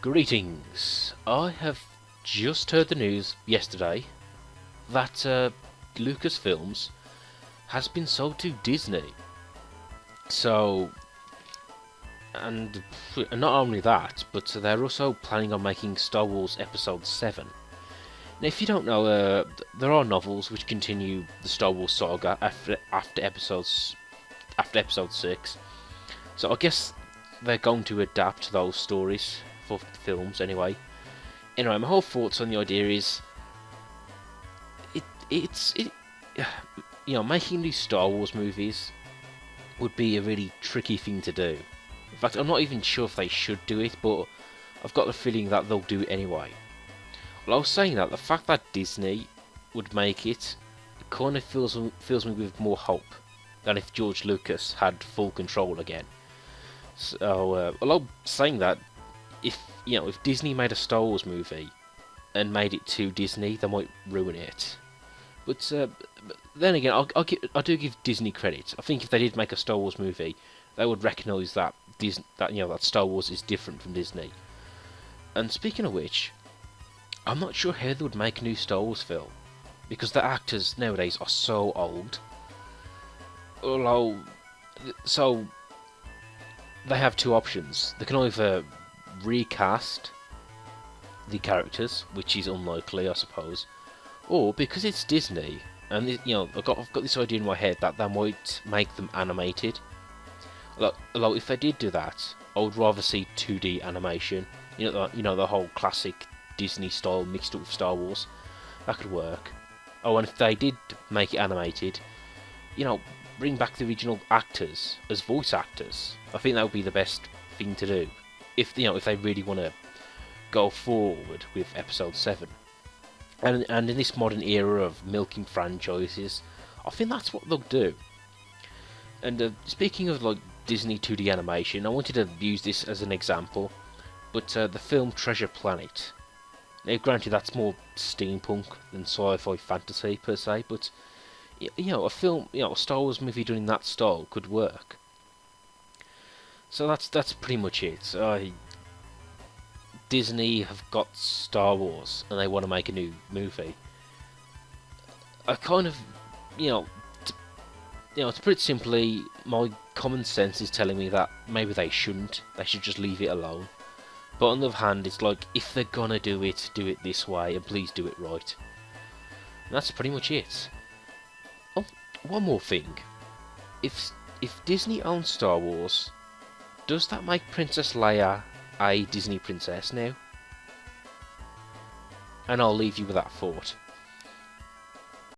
Greetings. I have just heard the news yesterday that Lucasfilms has been sold to Disney. So, and not only that, but they're also planning on making Star Wars Episode 7. Now, if you don't know, there are novels which continue the Star Wars saga after Episode 6. So I guess they're going to adapt those stories for films anyway. Anyway, my whole thoughts on the idea is, it's making these Star Wars movies would be a really tricky thing to do. In fact, I'm not even sure if they should do it, but I've got the feeling that they'll do it anyway. Well, I was saying that the fact that Disney would make it kind of fills me with more hope than if George Lucas had full control again. So, I'm saying that if Disney made a Star Wars movie and made it to Disney, they might ruin it. But then again, I do give Disney credit. I think if they did make a Star Wars movie, they would recognise that that Star Wars is different from Disney. And speaking of which, I'm not sure how they would make a new Star Wars film, because the actors nowadays are so old. So they have two options. They can either recast the characters, which is unlikely, I suppose, or because it's Disney, and I've got this idea in my head that they might make them animated. If they did do that, I would rather see 2D animation. The whole classic Disney style mixed up with Star Wars. That could work. Oh, and if they did make it animated, bring back the original actors as voice actors. I think that would be the best thing to do. If they really want to go forward with Episode 7. And in this modern era of milking franchises, I think that's what they'll do. And speaking of Disney 2D animation, I wanted to use this as an example, but the film Treasure Planet. Now, granted, that's more steampunk than sci-fi fantasy per se, but a film, a Star Wars movie done in that style could work. So that's pretty much it. Disney have got Star Wars and they want to make a new movie. I kind of, to put it simply, my common sense is telling me that maybe they shouldn't. They should just leave it alone. But on the other hand, it's like, if they're gonna do it this way, and please do it right. And that's pretty much it. Oh, one more thing. If Disney owns Star Wars, does that make Princess Leia a Disney princess now? And I'll leave you with that thought.